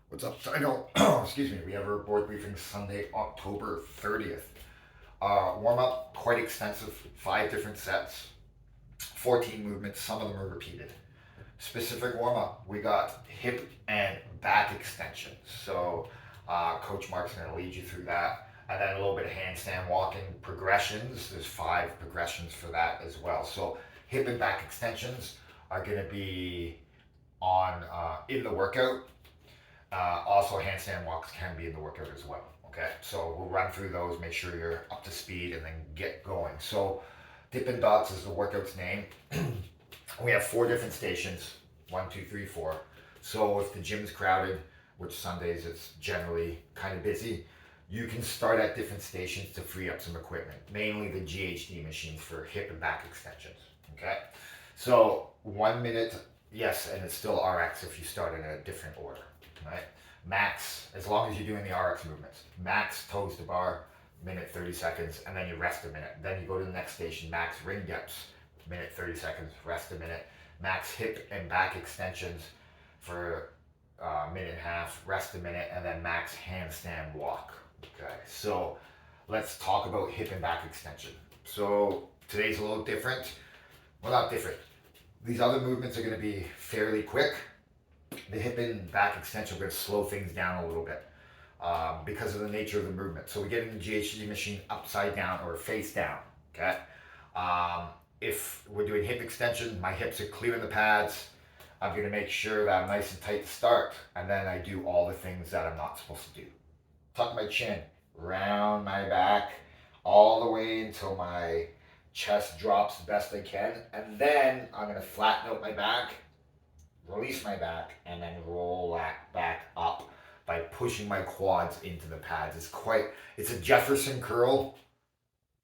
What's up? I know, excuse me, we have our board briefing Sunday, October 30th. Warm up, quite extensive, 5 different sets, 14 movements, some of them are repeated. Specific warm up, we got hip and back extensions. So, Coach Mark's going to lead you through that. And then a little bit of handstand walking progressions. There's 5 progressions for that as well. So, hip and back extensions are going to be on in the workout. Also, handstand walks can be in the workout as well. Okay, so we'll run through those, make sure you're up to speed, and then get going. So, Dippin' Dots is the workout's name. We have 4 different stations, one, two, three, four. So if the gym's crowded, which Sundays it's generally kind of busy, you can start at different stations to free up some equipment, mainly the GHD machines for hip and back extensions. Okay, so 1 minute, yes, and it's still RX if you start in a different order, right? Max, as long as you're doing the RX movements, max toes to bar, minute 30 seconds, and then you rest a minute. Then you go to the next station, max ring dips, minute 30 seconds, rest a minute, max hip and back extensions for a minute and a half, rest a minute, and then max handstand walk. Okay, so let's talk about hip and back extension. So today's a little different. Well, not different. These other movements are going to be fairly quick. The hip and back extension, we're going to slow things down a little bit because of the nature of the movement. So we get in the GHD machine upside down or face down. Okay. Um, if we're doing hip extension, my hips are clearing the pads. I'm going to make sure that I'm nice and tight to start, and then I do all the things that I'm not supposed to do. Tuck my chin, round my back, all the way until my chest drops the best I can, and then I'm going to flatten out my back, release my back, and then roll that back up by pushing my quads into the pads. It's a Jefferson curl,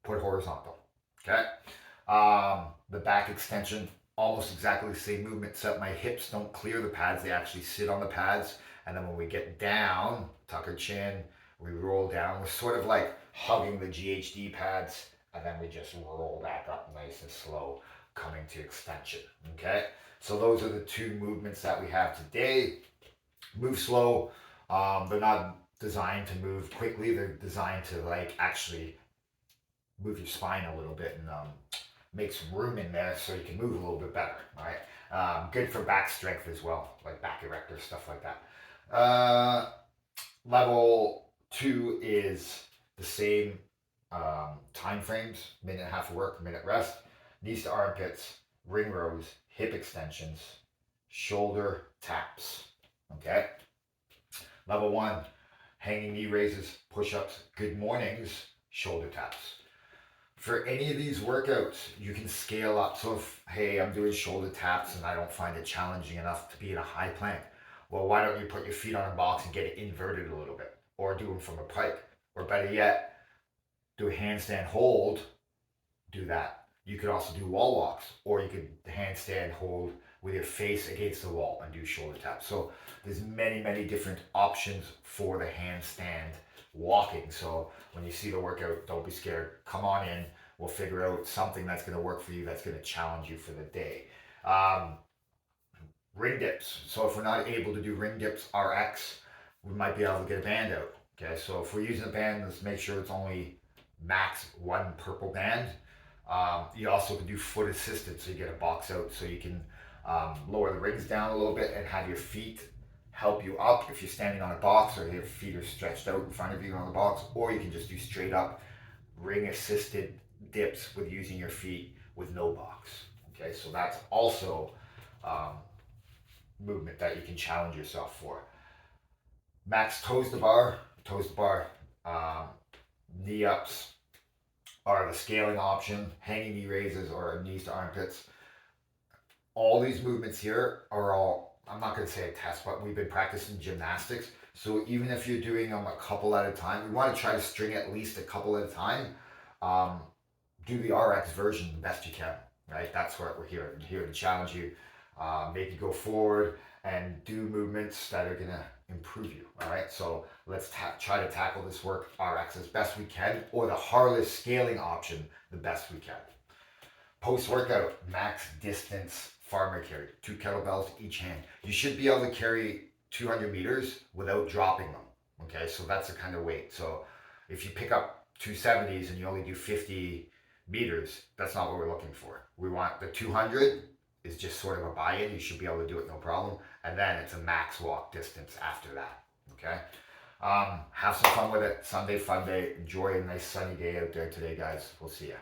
put horizontal. Okay. The back extension, almost exactly the same movement, except my hips don't clear the pads. They actually sit on the pads. And then when we get down, tuck our chin, we roll down. We're sort of like hugging the GHD pads. And then we just roll back up nice and slow, coming to extension. Okay? So those are the 2 movements that we have today. Move slow. They're not designed to move quickly. They're designed to like actually move your spine a little bit and make some room in there so you can move a little bit better. All right. Good for back strength as well, like back erectors, stuff like that. Level 2 is the same time frames: minute and a half of work, minute rest. Knees to armpits, ring rows, hip extensions, shoulder taps. Okay. Level 1, hanging knee raises, push ups, good mornings, shoulder taps. For any of these workouts, you can scale up. So if, hey, I'm doing shoulder taps and I don't find it challenging enough to be in a high plank, well, why don't you put your feet on a box and get it inverted a little bit? Or do them from a pike. Or better yet, do a handstand hold, do that. You could also do wall walks, or you could handstand hold with your face against the wall and do shoulder taps. So there's many different options for the handstand walking. So when you see the workout, don't be scared. Come on in. We'll figure out something that's going to work for you, that's going to challenge you for the day. Um, Ring dips. So if we're not able to do ring dips RX, we might be able to get a band out. Okay, so if we're using a band, let's make sure it's only max 1 purple band. You also can do foot assisted, so you get a box out, so you can lower the rings down a little bit and have your feet help you up if you're standing on a box or your feet are stretched out in front of you on the box, or you can just do straight up ring assisted dips with using your feet with no box. Okay, so that's also um, movement that you can challenge yourself for. Max toes to bar, um, knee ups are the scaling option, hanging knee raises or knees to armpits. All these movements here are all, I'm not going to say a test, but we've been practicing gymnastics. So even if you're doing them a couple at a time, we want to try to string at least a couple at a time. Um, do the RX version the best you can, right? That's what we're here. We're here to challenge you, make you go forward, and do movements that are going to improve you, all right? So let's try to tackle this work RX as best we can, or the Harless scaling option the best we can. Post workout, max distance farmer carry, 2 kettlebells each hand. You should be able to carry 200 meters without dropping them. Okay, so that's the kind of weight. So if you pick up 270s and you only do 50 meters, that's not what we're looking for. We want the 200 is just sort of a buy-in. You should be able to do it no problem. And then it's a max walk distance after that. Okay. Have some fun with it. Sunday fun day. Enjoy a nice sunny day out there today, guys. We'll see you.